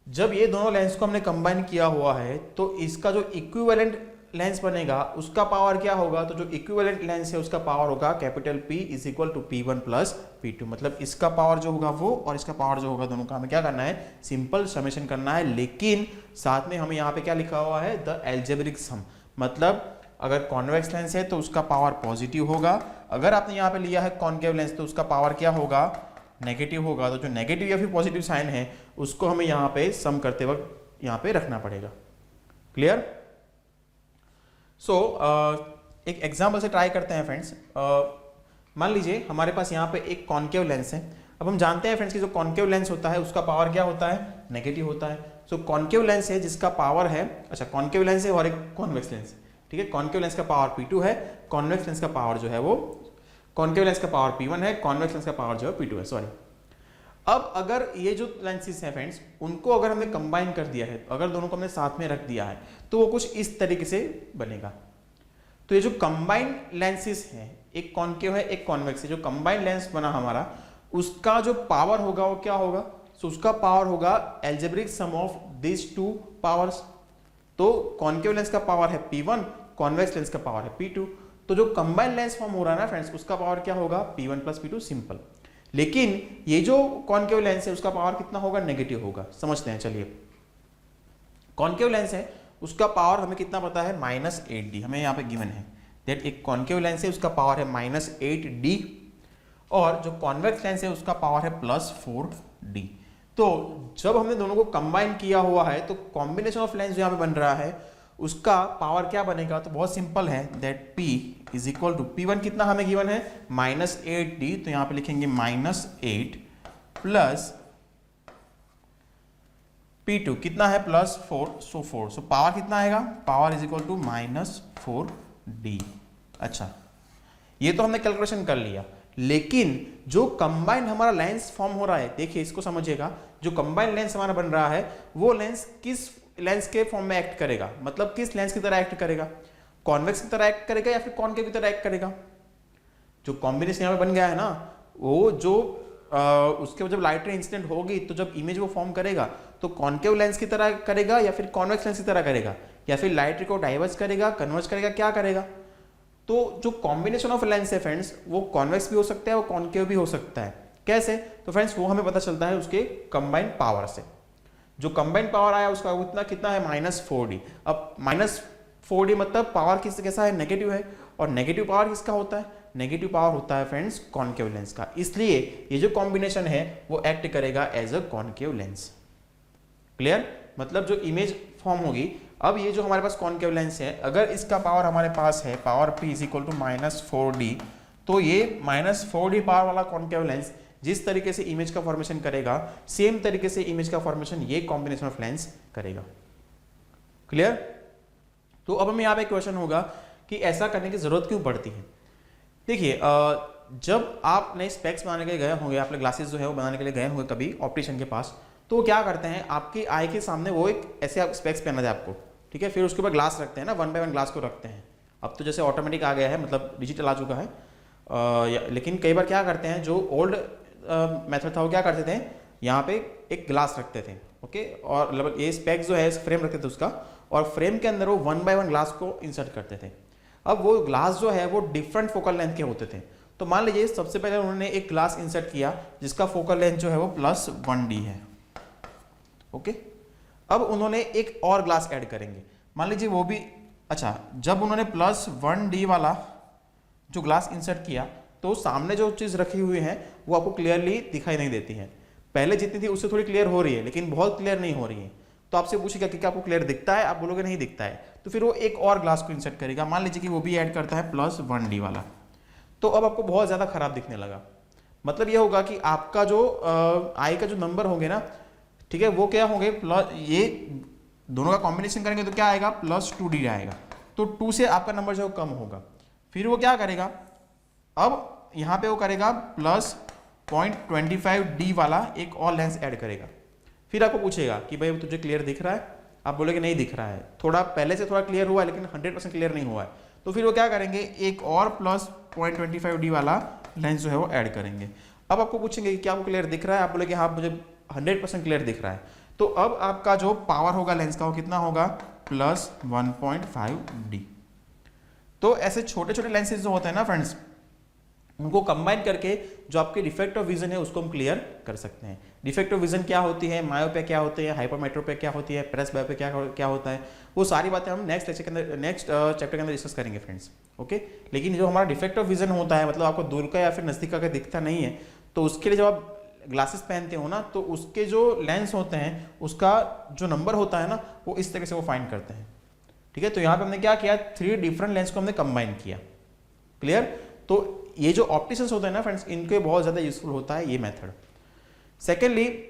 जब ये दोनों लेंस को हमने कंबाइन किया हुआ है तो इसका जो इक्विवेलेंट लेंस बनेगा उसका पावर क्या होगा, तो जो इक्विवेलेंट लेंस है उसका पावर होगा capital P is equal to P1 plus P2। मतलब इसका पावर जो होगा वो और इसका पावर जो होगा, दोनों का हमें क्या करना है, सिंपल समेशन करना है। लेकिन साथ में हमें यहाँ पे क्या लिखा हुआ है, द एल्जेब्रिक सम। मतलब अगर कॉन्वेक्स लेंस है तो उसका पावर पॉजिटिव होगा, अगर आपने यहाँ पे लिया है कॉन्केव लेंस तो उसका पावर क्या होगा, नेगेटिव होगा। तो जो नेगेटिव या फिर पॉजिटिव साइन है उसको हमें यहाँ पे सम करते वक्त यहाँ पे रखना पड़ेगा। क्लियर? सो एक एग्जाम्पल से ट्राई करते हैं फ्रेंड्स। मान लीजिए हमारे पास यहाँ पे एक कॉन्केव लेंस है। अब हम जानते हैं फ्रेंड्स कि जो कॉन्केव लेंस होता है उसका पावर क्या होता है, नेगेटिव होता है। सो कॉन्केव लेंस है जिसका पावर है, अच्छा कॉन्केव लेंस है और एक कॉन्वेक्स लेंस है। ठीक है, कॉन्केव लेंस का पावर P2 है, कॉन्वेक्स लेंस का पावर जो है वो, कॉन्केव लेंस का पावर P1 है, कॉन्वेक्स लेंस का पावर जो है P2 है, सॉरी। अब अगर ये जो लेंसेज हैं फ्रेंड्स, उनको अगर हमने कंबाइन कर दिया है, अगर दोनों को हमने साथ में रख दिया है तो वो कुछ इस तरीके से बनेगा। तो ये जो कंबाइंड लेंसेज हैं, एक कॉन्केव है एक कॉन्वेक्स है, जो कंबाइंड लेंस बना हमारा, उसका जो पावर होगा वो क्या होगा, तो उसका पावर होगा algebraic sum of this two powers. तो कॉन्केव लेंस का पावर है P1, कॉन्वेक्स लेंस का पावर है P2। तो जो कंबाइंड लेंस फॉर्म हो रहा है ना फ्रेंड्स, उसका पावर क्या होगा, P1 प्लस P2, सिंपल। लेकिन ये जो कॉन्केव लेंस है उसका पावर कितना होगा, नेगेटिव होगा। समझते हैं, चलिए। कॉन्केव लेंस है उसका पावर हमें कितना पता है, -8D, हमें यहाँ पे गिवन है दैट एक कॉन्केव लेंस है उसका पावर है -8D और जो कॉन्वेक्स लेंस है उसका पावर है +4D। तो जब हमने दोनों को कंबाइन किया हुआ है तो कॉम्बिनेशन ऑफ लेंस जो यहाँ पे बन रहा है उसका पावर क्या बनेगा, तो बहुत सिंपल है that P is equal to P1 कितना हमें गिवन है, -8D, तो यहाँ पे लिखेंगे -8 प्लस P2 कितना है +4, सो 4, सो पावर कितना आएगा, power is equal to -4D। अच्छा, ये तो हमने कैलकुलेशन कर लिया। लेकिन जो कंबाइंड हमारा लेंस फॉर्म हो रहा है, देखिए इसको समझिएगा, जो कंबाइंड लेंस हमारा बन रहा है वो लेंस किस लेंस के फॉर्म में एक्ट करेगा, मतलब किस लेंस की तरह एक्ट करेगा, कॉन्वेक्स की तरह एक्ट करेगा या फिर कॉन्केव की तरह एक्ट करेगा। जो कॉम्बिनेशन यहाँ पे बन गया है ना, वो जो उसके जब लाइट रे इंसिडेंट होगी तो जब इमेज वो फॉर्म करेगा तो कॉन्केव लेंस की तरह करेगा या फिर कॉन्वेक्स लेंस की तरह करेगा, या फिर लाइट रे को डाइवर्स करेगा, कन्वर्ज करेगा, क्या करेगा। तो जो कॉम्बिनेशन ऑफ लेंस है फ्रेंड्स, वो कॉन्वेक्स भी हो सकता है, वो कॉन्केव भी हो सकता है। कैसे, तो फ्रेंड्स वो हमें पता चलता है उसके कंबाइंड पावर से। जो कंबाइंड पावर आया उसका उतना कितना है, -4D। अब -4D मतलब पावर कैसा है, नेगेटिव है, और नेगेटिव पावर किसका होता है, नेगेटिव पावर होता है फ्रेंड्स कॉन्केव लेंस का। इसलिए ये जो कॉम्बिनेशन है वो एक्ट करेगा as a concave lens. Clear, मतलब जो इमेज फॉर्म होगी, अब ये जो हमारे पास कॉन्केव लेंस है, अगर इसका पावर हमारे पास है power P is equal to -4D, तो ये -4D पावर वाला कॉन्केव लेंस जिस तरीके से इमेज का फॉर्मेशन करेगा सेम तरीके से इमेज का फॉर्मेशन ये कॉम्बिनेशन ऑफ लेंस करेगा। क्लियर? तो अब हमें यहाँ पे क्वेश्चन होगा कि ऐसा करने की जरूरत क्यों पड़ती है। देखिए जब आपने स्पेक्स बनाने के लिए गए होंगे, आपने ग्लासेस जो है वो बनाने के लिए गए होंगे कभी ऑप्टिशियन के पास, तो वो क्या करते हैं आपकी आई के सामने वो एक ऐसे आप स्पेक्स पहना है आपको, ठीक है, फिर उसके ऊपर ग्लास रखते हैं ना, 1 बाय 1 ग्लास को रखते हैं। अब तो जैसे ऑटोमेटिक आ गया है, मतलब डिजिटल आ चुका है, लेकिन कई बार क्या करते हैं जो ओल्ड मेथड था वो क्या करते थे, यहाँ पे एक ग्लास रखते थे, ओके, और मतलब ये स्पेक्स जो है फ्रेम रखते थे उसका, और फ्रेम के अंदर वो 1 बाय 1 ग्लास को इंसर्ट करते थे। अब वो ग्लास जो है वो डिफरेंट फोकल लेंथ के होते थे। तो मान लीजिए सबसे पहले उन्होंने एक ग्लास इंसर्ट किया जिसका फोकल लेंथ जो है वो +1d है, ओके। अब उन्होंने एक और ग्लास ऐड करेंगे, मान लीजिए वो भी, अच्छा, जब उन्होंने +1d वाला जो ग्लास इंसर्ट किया तो सामने जो चीज रखी हुई है वो आपको क्लियरली दिखाई नहीं देती है। पहले जितनी थी उससे थोड़ी क्लियर हो रही है लेकिन बहुत क्लियर नहीं हो रही है। तो आपसे पूछेगा कि क्या आपको क्लियर दिखता है, आप बोलोगे नहीं दिखता है, तो फिर वो एक और ग्लास को इंसर्ट करेगा, मान लीजिए कि वो भी ऐड करता है +1d वाला, तो अब आपको बहुत ज्यादा खराब दिखने लगा। मतलब ये होगा कि आपका जो आई का जो नंबर होंगे ना, ठीक है, वो क्या होंगे, ये दोनों का कॉम्बिनेशन करेंगे तो क्या आएगा, +2d आएगा। तो 2 से आपका नंबर जो कम होगा। फिर वो क्या करेगा, अब यहां पे वो करेगा +0.25d वाला एक और लेंस ऐड करेगा। फिर आपको पूछेगा कि भाई तुझे क्लियर दिख रहा है, आप बोलोगे नहीं दिख रहा है, थोड़ा पहले से थोड़ा क्लियर हुआ है लेकिन 100% क्लियर नहीं हुआ है। तो फिर वो क्या करेंगे, एक और +0.25d वाला लेंस जो है वो ऐड करेंगे। अब आपको पूछेंगे कि क्या आपको क्लियर दिख रहा है, आप बोलेगे हाँ मुझे 100% क्लियर दिख रहा है। तो अब आपका जो पावर होगा लेंस का वो कितना होगा, +1.5d। तो ऐसे छोटे छोटे लेंसेज जो होते हैं ना फ्रेंड्स, उनको कंबाइन करके जो आपके डिफेक्ट ऑफ विजन है उसको हम क्लियर कर सकते हैं। डिफेक्ट ऑफ विजन क्या होती है, मायोपिया क्या होती है, हाइपरमेट्रोपिया क्या होती है, प्रेसबायोपिया क्या होता है, वो सारी बातें हम नेक्स्ट लेक्चर के अंदर, नेक्स्ट चैप्टर के अंदर डिस्कस करेंगे फ्रेंड्स, ओके। लेकिन जो हमारा डिफेक्ट ऑफ विजन होता है, मतलब आपको दूर का या फिर नजदीक का दिखता नहीं है, तो उसके लिए जब आप ग्लासेस पहनते हो ना, तो उसके जो लेंस होते हैं उसका जो नंबर होता है ना, वो इस तरह से वो फाइंड करते हैं, ठीक है। तो यहाँ पे हमने क्या किया, 3 डिफरेंट लेंस को हमने कंबाइन किया। क्लियर? तो ये जो ऑप्टिशियंस होते हैं ना फ्रेंड्स, इनके बहुत ज्यादा यूजफुल होता है ये मेथड। सेकेंडली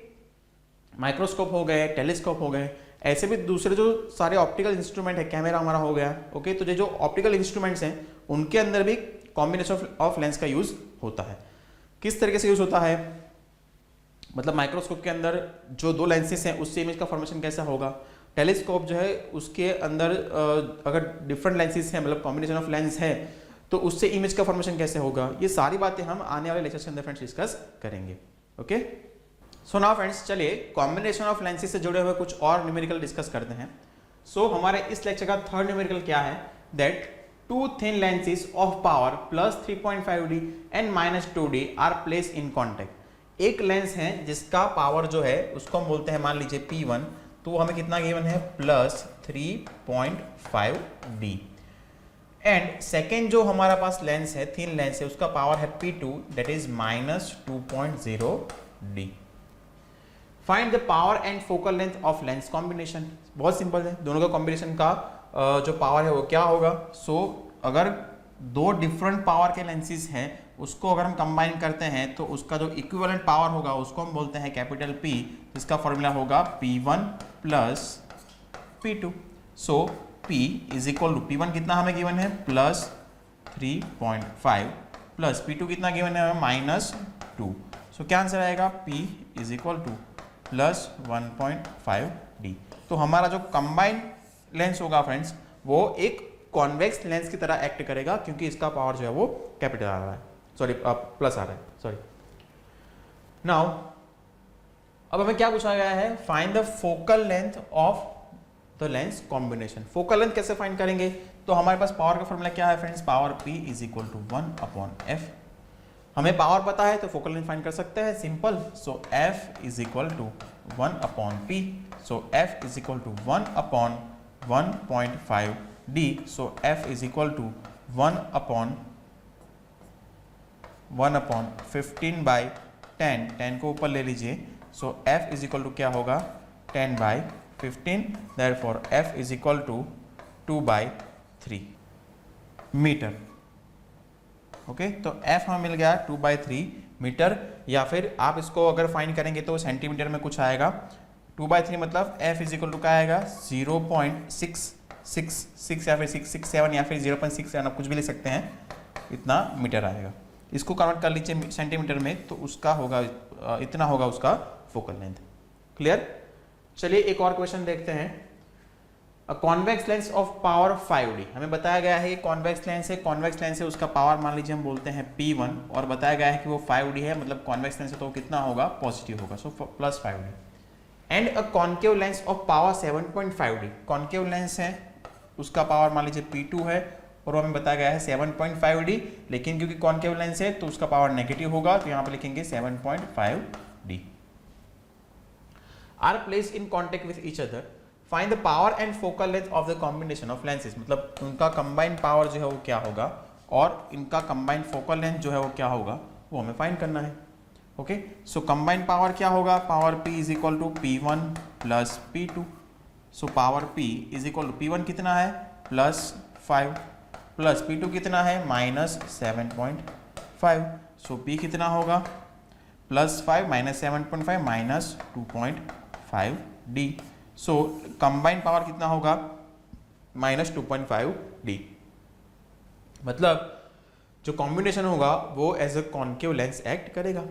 माइक्रोस्कोप हो गए, टेलीस्कोप हो गए, ऐसे भी दूसरे जो सारे ऑप्टिकल इंस्ट्रूमेंट है, कैमरा हमारा हो गया, ओके। तो ये जो ऑप्टिकल इंस्ट्रूमेंट्स हैं उनके अंदर भी कॉम्बिनेशन ऑफ लेंस का यूज होता है। किस तरीके से यूज होता है, मतलब माइक्रोस्कोप के अंदर जो 2 लेंसेस हैं उससे इमेज का फॉर्मेशन कैसा होगा, टेलीस्कोप जो है उसके अंदर अगर डिफरेंट लेंसेस हैं, मतलब कॉम्बिनेशन ऑफ लेंस है, तो उससे इमेज का फॉर्मेशन कैसे होगा। ये सारी बातें हम आने वाले लेक्चर्स के अंदर फ्रेंड्स डिस्कस करेंगे, ओके। सो नाउ फ्रेंड्स, चलिए कॉम्बिनेशन ऑफ लेंसेज से जुड़े हुए कुछ और न्यूमेरिकल डिस्कस करते हैं। सो हमारे इस लेक्चर का थर्ड न्यूमेरिकल क्या है, that 2 thin lenses of power +3.5d and -2d are place in contact. एक लेंस है जिसका पावर जो है उसको हम बोलते हैं, मान लीजिए P1, तो हमें कितना गिवन है, +3.5d। एंड सेकेंड जो हमारा पास लेंस है, थिन लेंस है, उसका पावर है P2, that is -2.0d। Find the power and focal length of lens combination. बहुत सिंपल है, दोनों का कॉम्बिनेशन का जो पावर है वो क्या होगा। सो अगर 2 डिफरेंट पावर के लेंसेज हैं उसको अगर हम कंबाइन करते हैं तो उसका जो इक्विवेलेंट पावर होगा उसको हम बोलते हैं कैपिटल P, जिसका फॉर्मूला होगा P1 + P2। So P is equal to, P1 कितना हमें गिवन है, +3.5 प्लस P2 कितना गिवन है हमें, -2। सो क्या आंसर आएगा, P is equal to +1.5d। तो हमारा जो कंबाइंड लेंस होगा फ्रेंड्स वो एक कॉन्वेक्स लेंस की तरह एक्ट करेगा, क्योंकि इसका पावर जो है वो कैपिटल आ रहा है, सॉरी प्लस आ रहा है, सॉरी। नाउ अब हमें क्या पूछा गया है, find the focal length of the lens combination. Focal length कैसे फाइंड करेंगे, तो हमारे पास पावर का फॉर्मूला क्या है friends, power P is equal to 1/f। हमें पावर पता है तो फोकल लेंथ फाइंड कर सकते हैं, simple. So F is equal to 1/P। So F is equal to 1/1.5d। So F is equal to 1/15/10, 10 को ऊपर ले लीजिए। So F is equal to क्या होगा, 10/15, therefore F is equal to 2/3 metre, okay. तो F हमें मिल गया 2/3 metre, या फिर आप इसको अगर फाइंड करेंगे तो सेंटीमीटर में कुछ आएगा। 2/3 मतलब F इज इक्वल टू क्या आएगा 0.666 या फिर 667 या फिर 0.67, आप कुछ भी लिख सकते हैं, इतना मीटर आएगा। इसको कन्वर्ट कर लीजिए सेंटीमीटर में तो उसका होगा इतना होगा उसका फोकल लेंथ। क्लियर? चलिए एक और क्वेश्चन देखते हैं। अ convex lens of power 5D, हमें बताया गया है कि कॉन्वेक्स लेंस है, कॉन्वेक्स लेंस है, उसका पावर मान लीजिए हम बोलते हैं P1, और बताया गया है कि वो 5D है, मतलब कॉन्वेक्स लेंस है तो कितना होगा पॉजिटिव होगा, so plus 5D। And a concave lens of power 7.5D, concave lens है उसका पावर मान लीजिए P2 है और वो हमें बताया गया है 7.5D, लेकिन क्योंकि कॉन्केव लेंस है तो उसका पावर नेगेटिव होगा, तो यहाँ पे लिखेंगे 7.5D। Are placed in contact with each other, find the power and focal length of the combination of lenses, मतलब उनका कंबाइंड पावर जो है वो क्या होगा और इनका कंबाइंड फोकल लेंथ जो है वो क्या होगा, वो हमें फाइंड करना है। ओके, सो कंबाइंड पावर क्या होगा, power P is equal to P1 plus P2। So power P is equal to P1 कितना है +5 प्लस P2 कितना है -7.5। सो P कितना होगा +5 -7.5 -2.5D। सो कंबाइंड पावर कितना होगा -2.5D, मतलब जो कॉम्बिनेशन होगा वो as a concave lens act करेगा।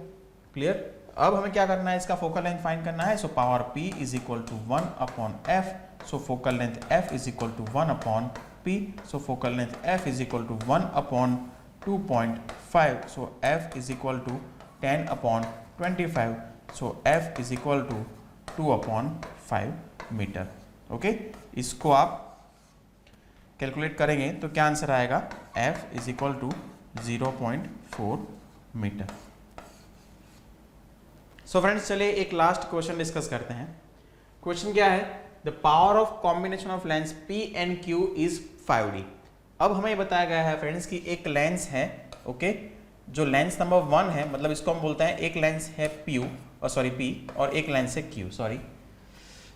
क्लियर? अब हमें क्या करना है, इसका फोकल लेंथ फाइंड करना है। So power P is equal to 1/f, so focal length F is equal to 1/P, so focal length F is equal to 1/2.5, so F is equal to 10/25, so F is equal to 2/5 metre. Okay, इसको आप calculate करेंगे तो क्या answer आएगा, F is equal to 0.4 metre. So friends चलिए एक last question discuss करते हैं। क्वेश्चन क्या है, the power of combination of lens P and Q is 5D। अब हमें बताया गया है फ्रेंड्स कि एक लेंस है, ओके, जो लेंस नंबर 1 है, मतलब इसको हम बोलते हैं एक लेंस है P और एक लेंस है Q, sorry.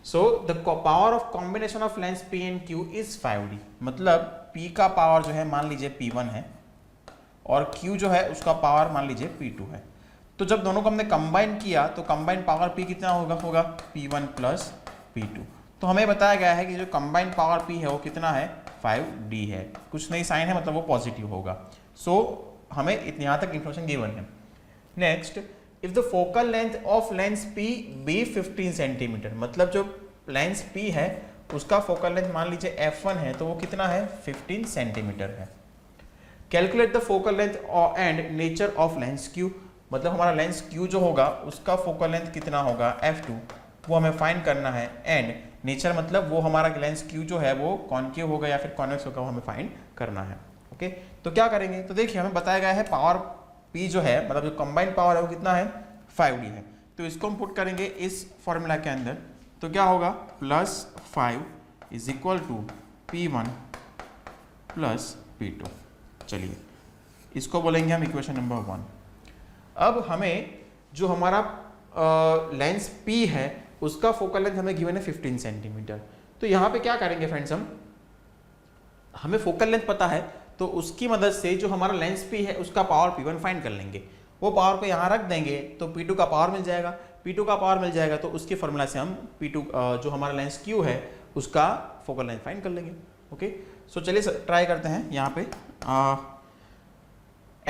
So the power of combination of lens P and Q is 5D, मतलब P का पावर जो है मान लीजिए P1 है और Q जो है उसका पावर मान लीजिए P2 है। तो जब दोनों को हमने कंबाइन किया तो कंबाइन पावर P कितना होगा P1 प्लस P2। तो हमें बताया गया है कि जो कंबाइन पावर P है वो कितना है 5D है, कुछ नहीं साइन है मतलब वो पॉजिटिव होगा। सो हमें यहाँ तक इंफॉर्मेशन गिवन है। Next, if the focal length of lens P be 15 centimetre, मतलब जो लेंस P है उसका फोकल लेंथ मान लीजिए F1 है तो वो कितना है 15 सेंटीमीटर है। Calculate the focal length and nature of lens Q, मतलब हमारा लेंस Q जो होगा उसका फोकल लेंथ कितना होगा F2, वो हमें फाइंड करना है। एंड नेचर मतलब वो हमारा लेंस Q जो है वो कॉन्केव होगा या फिर कॉन्वेक्स होगा, वो हमें फाइंड करना है। ओके, तो क्या करेंगे, तो देखिए हमें बताया गया है पावर P जो है, मतलब जो कंबाइंड पावर है वो कितना है 5D है, तो इसको हम पुट करेंगे इस फॉर्मूला के अंदर, तो क्या होगा +5 is equal to P1 plus P2। चलिए इसको बोलेंगे हम इक्वेशन नंबर 1। अब हमें जो हमारा लेंस P है उसका फोकल लेंथ हमें गिवन है 15 सेंटीमीटर। तो यहाँ पे क्या करेंगे फ्रेंड्स, हमें फोकल लेंथ पता है तो उसकी मदद से जो हमारा लेंस P है उसका पावर P1 फाइंड कर लेंगे। वो पावर को यहाँ रख देंगे तो P2 का पावर मिल जाएगा, P2 का पावर मिल जाएगा तो उसके फॉर्मूला से हम P2 जो हमारा लेंस Q है उसका फोकल लेंथ फाइंड कर लेंगे। ओके, सो चलिए ट्राई करते हैं। यहाँ पे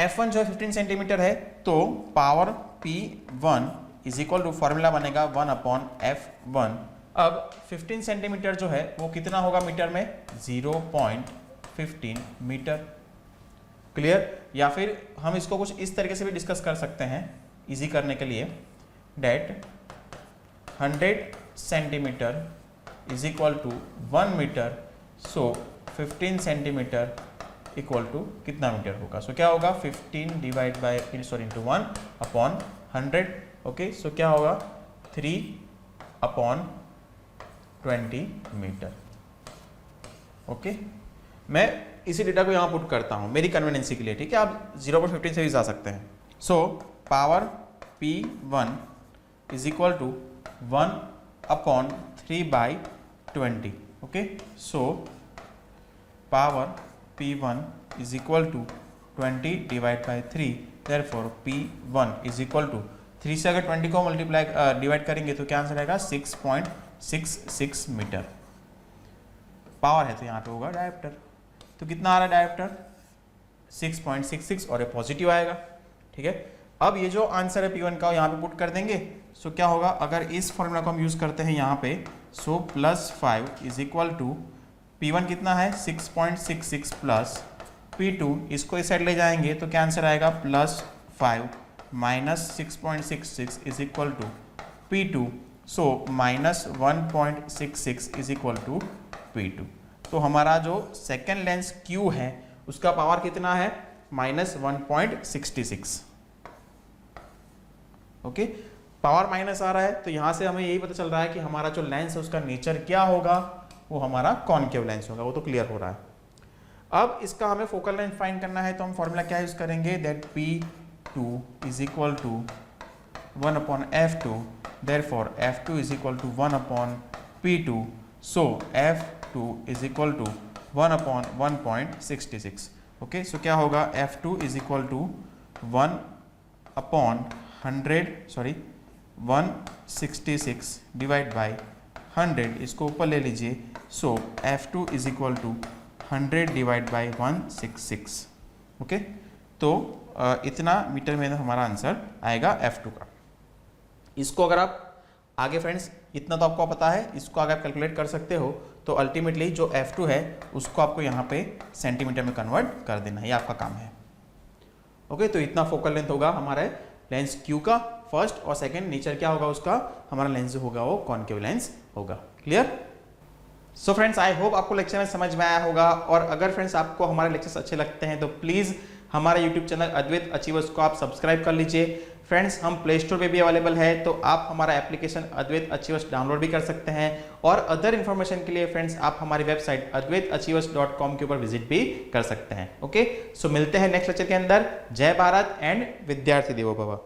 F1 जो है 15 सेंटीमीटर है तो power P1 is equal to formula बनेगा 1/F1। अब 15 सेंटीमीटर जो है वो कितना होगा मीटर में 0.15 मीटर। क्लियर? या फिर हम इसको कुछ इस तरीके से भी डिस्कस कर सकते हैं इजी करने के लिए, that 100 centimetre is equal to 1 metre, so 15 centimetre equal to कितना मीटर होगा, सो क्या होगा 15 divide by into 1/100। Okay, so क्या होगा 3/20 मीटर। ओके, मैं इसी डेटा को यहाँ पुट करता हूँ मेरी कन्वीनियंसी के लिए, ठीक है, आप 0.15 से भी जा सकते हैं। So power P1 is equal to 1/3/20। Okay, so power P1 is equal to 20 divide by 3 therefore P1 is equal to 3 से अगर 20 को मल्टीप्लाई डिवाइड करेंगे तो क्या आंसर आएगा 6.66 मीटर पावर है, तो यहाँ पे होगा डायोप्टर। तो कितना आ रहा है डायोप्टर 6.66 और ये पॉजिटिव आएगा। ठीक है, अब ये जो आंसर है P1 का यहाँ पे पुट कर देंगे। सो क्या होगा, अगर इस फॉर्मूला को हम यूज करते हैं यहाँ पे, सो +5 इज इक्वल टू P1 कितना है 6.66 प्लस P2, इसको इस साइड ले जाएंगे तो क्या आंसर आएगा +5 minus 6.66 is equal to P2, so -1.66 is equal to P2। तो हमारा जो सेकेंड लेंस Q है उसका पावर कितना है -1.66। ओके, पावर माइनस आ रहा है तो यहां से हमें यही पता चल रहा है कि हमारा जो लेंस है उसका नेचर क्या होगा, वो हमारा कॉनकेव लेंस होगा। वो तो क्लियर हो रहा है। अब इसका हमें फोकल लेंथ फाइंड करना है तो हम फॉर्मूला क्या यूज करेंगे, that P2 is equal to 1/f2, therefore f2 is equal to 1/P2, so f2 is equal to 1/1.66। Okay, so क्या होगा f2 is equal to 166 divide by 100, इसको ऊपर ले लीजिए। So f2 is equal to 100 divide by 166। Okay, तो इतना metre में हमारा आंसर आएगा f2 का। इसको अगर आप आगे फ्रेंड्स, इतना तो आपको पता है, इसको अगर आप कैलकुलेट कर सकते हो तो अल्टीमेटली जो f2 है उसको आपको यहाँ पे सेंटीमीटर में कन्वर्ट कर देना, ये आपका काम है। ओके, तो इतना फोकल लेंथ होगा हमारे लेंस Q का। फर्स्ट और सेकंड नेचर क्या होगा उसका, हमारा लेंस जो होगा वो कॉनकेव लेंस होगा। Clear? So friends, I hope आपको लेक्चर में समझ में आया होगा। और अगर फ्रेंड्स आपको हमारे लेक्चर्स अच्छे लगते हैं तो प्लीज़ हमारा यूट्यूब चैनल अद्वैत अचीवर्स को आप सब्सक्राइब कर लीजिए। फ्रेंड्स, हम प्ले स्टोर पे भी अवेलेबल है, तो आप हमारा एप्लीकेशन अद्वैत अचीवर्स डाउनलोड भी कर सकते हैं। और अदर इन्फॉर्मेशन के लिए फ्रेंड्स आप हमारी वेबसाइट advaitachievers.com के ऊपर विजिट भी कर सकते हैं। ओके, सो मिलते हैं नेक्स्ट लेक्चर के अंदर। जय भारत एंड विद्यार्थी देवो भव।